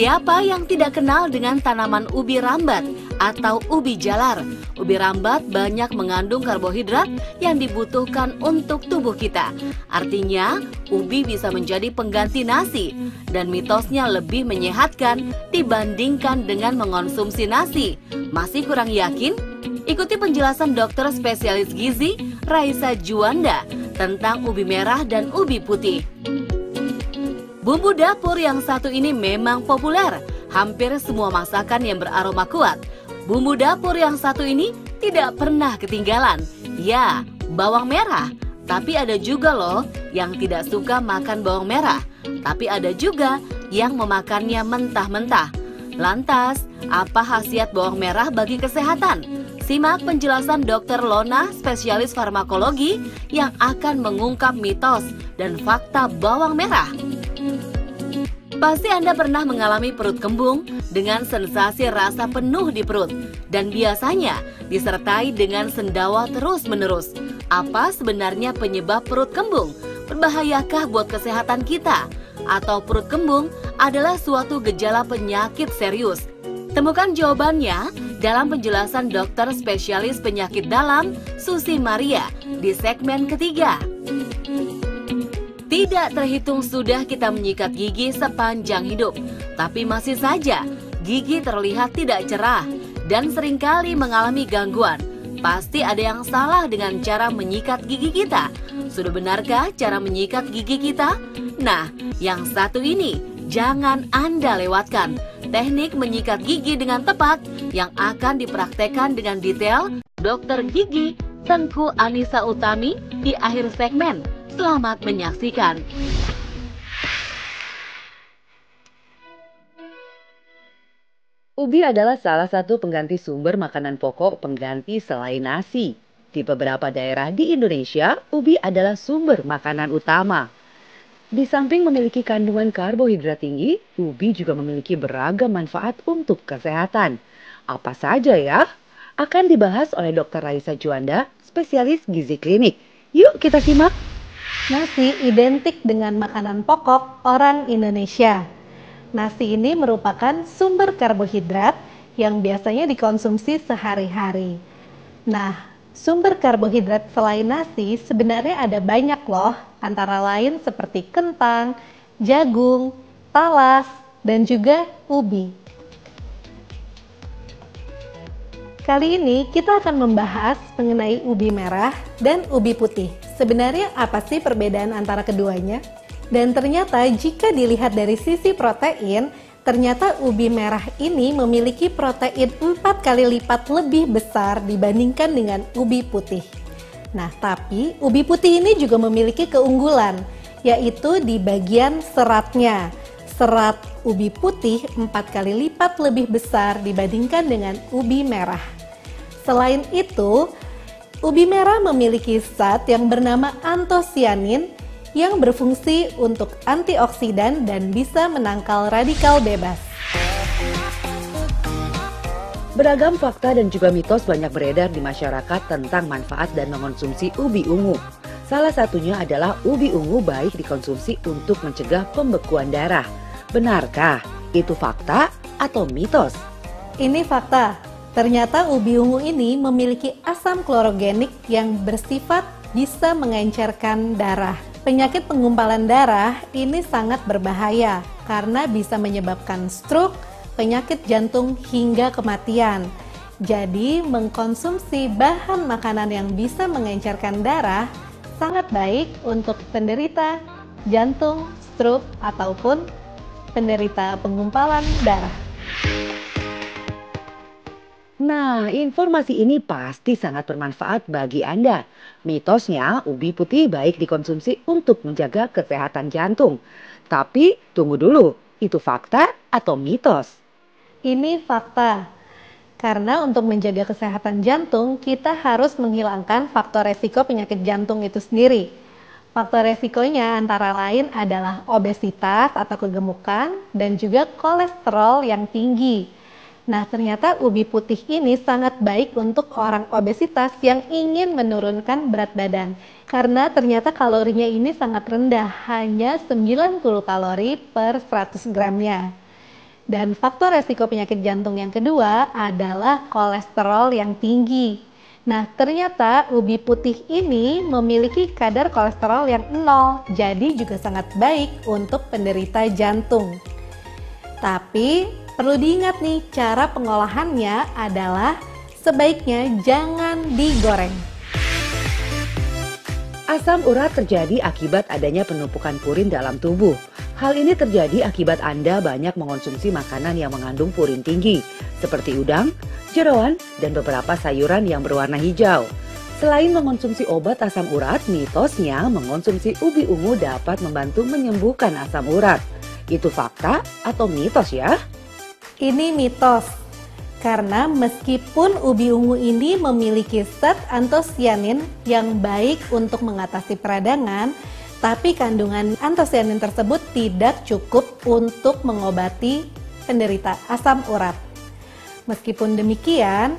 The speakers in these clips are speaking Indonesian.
Siapa yang tidak kenal dengan tanaman ubi rambat atau ubi jalar? Ubi rambat banyak mengandung karbohidrat yang dibutuhkan untuk tubuh kita. Artinya, ubi bisa menjadi pengganti nasi dan mitosnya lebih menyehatkan dibandingkan dengan mengonsumsi nasi. Masih kurang yakin? Ikuti penjelasan dokter spesialis gizi Raisa Juanda tentang ubi merah dan ubi putih. Bumbu dapur yang satu ini memang populer. Hampir semua masakan yang beraroma kuat. Bumbu dapur yang satu ini tidak pernah ketinggalan. Ya, bawang merah. Tapi ada juga loh yang tidak suka makan bawang merah. Tapi ada juga yang memakannya mentah-mentah. Lantas, apa khasiat bawang merah bagi kesehatan? Simak penjelasan Dr. Lona, spesialis farmakologi, yang akan mengungkap mitos dan fakta bawang merah. Pasti Anda pernah mengalami perut kembung dengan sensasi rasa penuh di perut dan biasanya disertai dengan sendawa terus-menerus. Apa sebenarnya penyebab perut kembung? Berbahayakah buat kesehatan kita? Atau perut kembung adalah suatu gejala penyakit serius? Temukan jawabannya dalam penjelasan dokter spesialis penyakit dalam Susi Maria di segmen ketiga. Tidak terhitung sudah kita menyikat gigi sepanjang hidup, tapi masih saja gigi terlihat tidak cerah dan seringkali mengalami gangguan. Pasti ada yang salah dengan cara menyikat gigi kita. Sudah benarkah cara menyikat gigi kita? Nah, yang satu ini jangan Anda lewatkan. Teknik menyikat gigi dengan tepat yang akan dipraktekkan dengan detail Dokter Gigi Tengku Anissa Utami di akhir segmen. Selamat menyaksikan. Ubi adalah salah satu pengganti sumber makanan pokok pengganti selain nasi. Di beberapa daerah di Indonesia, ubi adalah sumber makanan utama. Di samping memiliki kandungan karbohidrat tinggi, ubi juga memiliki beragam manfaat untuk kesehatan. Apa saja ya? Akan dibahas oleh Dr. Raisa Juanda, spesialis gizi klinik. Yuk kita simak. Nasi identik dengan makanan pokok orang Indonesia. Nasi ini merupakan sumber karbohidrat yang biasanya dikonsumsi sehari-hari. Nah, sumber karbohidrat selain nasi sebenarnya ada banyak loh, antara lain seperti kentang, jagung, talas, dan juga ubi. Kali ini kita akan membahas mengenai ubi merah dan ubi putih. Sebenarnya apa sih perbedaan antara keduanya? Dan ternyata jika dilihat dari sisi protein, ternyata ubi merah ini memiliki protein 4 kali lipat lebih besar dibandingkan dengan ubi putih. Nah, tapi ubi putih ini juga memiliki keunggulan, yaitu di bagian seratnya. Serat ubi putih 4 kali lipat lebih besar dibandingkan dengan ubi merah. Selain itu, ubi merah memiliki zat yang bernama antosianin yang berfungsi untuk antioksidan dan bisa menangkal radikal bebas. Beragam fakta dan juga mitos banyak beredar di masyarakat tentang manfaat dan mengonsumsi ubi ungu. Salah satunya adalah ubi ungu baik dikonsumsi untuk mencegah pembekuan darah. Benarkah itu fakta atau mitos? Ini fakta. Ternyata ubi ungu ini memiliki asam klorogenik yang bersifat bisa mengencerkan darah. Penyakit penggumpalan darah ini sangat berbahaya karena bisa menyebabkan stroke, penyakit jantung hingga kematian. Jadi mengkonsumsi bahan makanan yang bisa mengencerkan darah sangat baik untuk penderita jantung, stroke, ataupun penderita penggumpalan darah. Nah, informasi ini pasti sangat bermanfaat bagi Anda. Mitosnya, ubi putih baik dikonsumsi untuk menjaga kesehatan jantung. Tapi, tunggu dulu, itu fakta atau mitos? Ini fakta. Karena untuk menjaga kesehatan jantung, kita harus menghilangkan faktor resiko penyakit jantung itu sendiri. Faktor resikonya antara lain adalah obesitas atau kegemukan dan juga kolesterol yang tinggi. Nah, ternyata ubi putih ini sangat baik untuk orang obesitas yang ingin menurunkan berat badan. Karena ternyata kalorinya ini sangat rendah, hanya 90 kalori per 100 gramnya. Dan faktor resiko penyakit jantung yang kedua adalah kolesterol yang tinggi. Nah, ternyata ubi putih ini memiliki kadar kolesterol yang 0, jadi juga sangat baik untuk penderita jantung. Tapi perlu diingat nih, cara pengolahannya adalah sebaiknya jangan digoreng. Asam urat terjadi akibat adanya penumpukan purin dalam tubuh. Hal ini terjadi akibat Anda banyak mengonsumsi makanan yang mengandung purin tinggi, seperti udang, jeroan, dan beberapa sayuran yang berwarna hijau. Selain mengonsumsi obat asam urat, mitosnya mengonsumsi ubi ungu dapat membantu menyembuhkan asam urat. Itu fakta atau mitos ya? Ini mitos, karena meskipun ubi ungu ini memiliki zat antosianin yang baik untuk mengatasi peradangan, tapi kandungan antosianin tersebut tidak cukup untuk mengobati penderita asam urat. Meskipun demikian,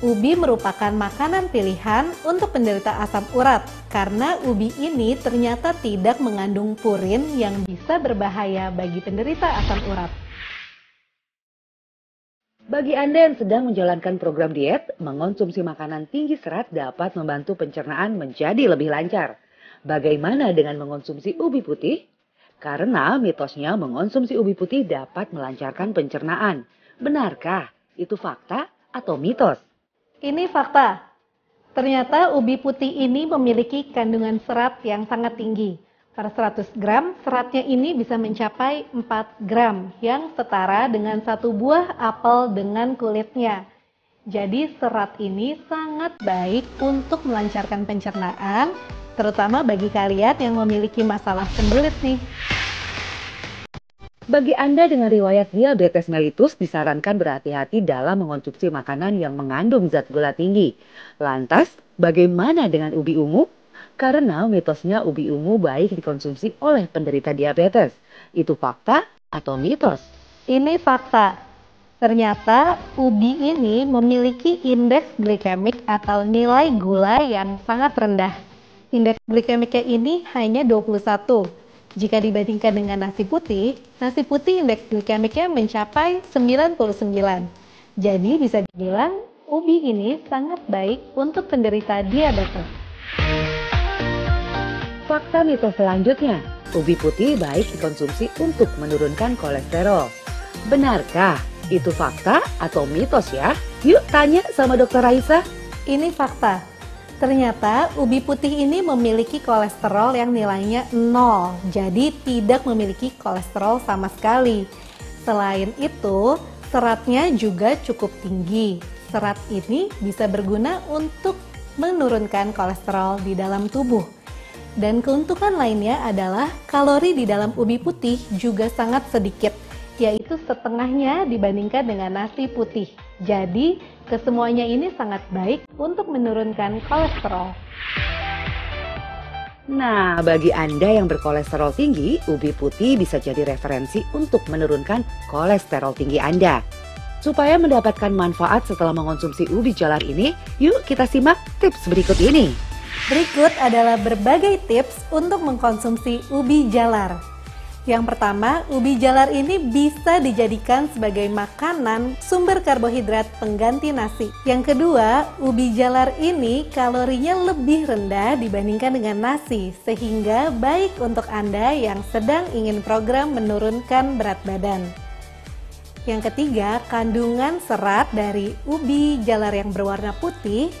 ubi merupakan makanan pilihan untuk penderita asam urat karena ubi ini ternyata tidak mengandung purin yang bisa berbahaya bagi penderita asam urat. Bagi Anda yang sedang menjalankan program diet, mengonsumsi makanan tinggi serat dapat membantu pencernaan menjadi lebih lancar. Bagaimana dengan mengonsumsi ubi putih? Karena mitosnya mengonsumsi ubi putih dapat melancarkan pencernaan. Benarkah itu fakta atau mitos? Ini fakta. Ternyata ubi putih ini memiliki kandungan serat yang sangat tinggi. Per 100 gram, seratnya ini bisa mencapai 4 gram, yang setara dengan satu buah apel dengan kulitnya. Jadi serat ini sangat baik untuk melancarkan pencernaan, terutama bagi kalian yang memiliki masalah sembelit nih. Bagi Anda dengan riwayat diabetes mellitus, disarankan berhati-hati dalam mengonsumsi makanan yang mengandung zat gula tinggi. Lantas, bagaimana dengan ubi ungu? Karena mitosnya ubi ungu baik dikonsumsi oleh penderita diabetes. Itu fakta atau mitos? Ini fakta. Ternyata ubi ini memiliki indeks glikemik atau nilai gula yang sangat rendah. Indeks glikemiknya ini hanya 21. Jika dibandingkan dengan nasi putih indeks glikemiknya mencapai 99. Jadi bisa dibilang ubi ini sangat baik untuk penderita diabetes. Fakta mitos selanjutnya, ubi putih baik dikonsumsi untuk menurunkan kolesterol. Benarkah itu fakta atau mitos ya? Yuk tanya sama Dr. Raisa. Ini fakta. Ternyata ubi putih ini memiliki kolesterol yang nilainya 0, jadi tidak memiliki kolesterol sama sekali. Selain itu, seratnya juga cukup tinggi. Serat ini bisa berguna untuk menurunkan kolesterol di dalam tubuh. Dan keuntungan lainnya adalah kalori di dalam ubi putih juga sangat sedikit, yaitu setengahnya dibandingkan dengan nasi putih. Jadi, kesemuanya ini sangat baik untuk menurunkan kolesterol. Nah, bagi Anda yang berkolesterol tinggi, ubi putih bisa jadi referensi untuk menurunkan kolesterol tinggi Anda. Supaya mendapatkan manfaat setelah mengonsumsi ubi jalar ini, yuk kita simak tips berikut ini. Berikut adalah berbagai tips untuk mengkonsumsi ubi jalar. Yang pertama, ubi jalar ini bisa dijadikan sebagai makanan sumber karbohidrat pengganti nasi. Yang kedua, ubi jalar ini kalorinya lebih rendah dibandingkan dengan nasi, sehingga baik untuk Anda yang sedang ingin program menurunkan berat badan. Yang ketiga, kandungan serat dari ubi jalar yang berwarna putih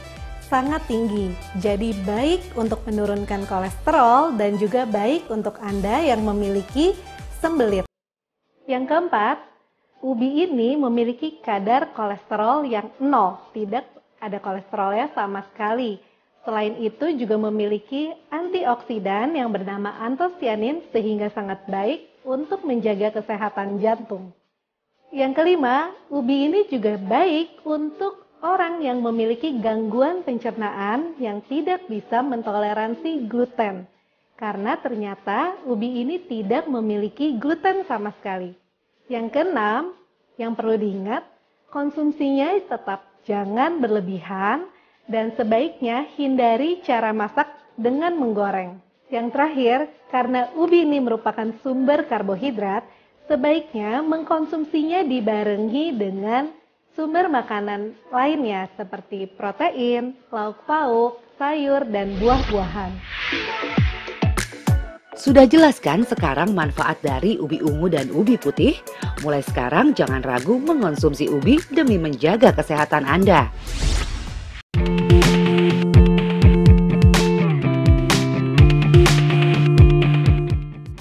sangat tinggi, jadi baik untuk menurunkan kolesterol dan juga baik untuk Anda yang memiliki sembelit. Yang keempat, ubi ini memiliki kadar kolesterol yang 0, tidak ada kolesterolnya sama sekali. Selain itu juga memiliki antioksidan yang bernama antosianin sehingga sangat baik untuk menjaga kesehatan jantung. Yang kelima, ubi ini juga baik untuk orang yang memiliki gangguan pencernaan yang tidak bisa mentoleransi gluten. Karena ternyata ubi ini tidak memiliki gluten sama sekali. Yang keenam, yang perlu diingat, konsumsinya tetap jangan berlebihan dan sebaiknya hindari cara masak dengan menggoreng. Yang terakhir, karena ubi ini merupakan sumber karbohidrat, Sebaiknya mengkonsumsinya dibarengi dengan sumber makanan lainnya seperti protein, lauk pauk, sayur, dan buah-buahan. Sudah jelas kan sekarang manfaat dari ubi ungu dan ubi putih? Mulai sekarang jangan ragu mengonsumsi ubi demi menjaga kesehatan Anda.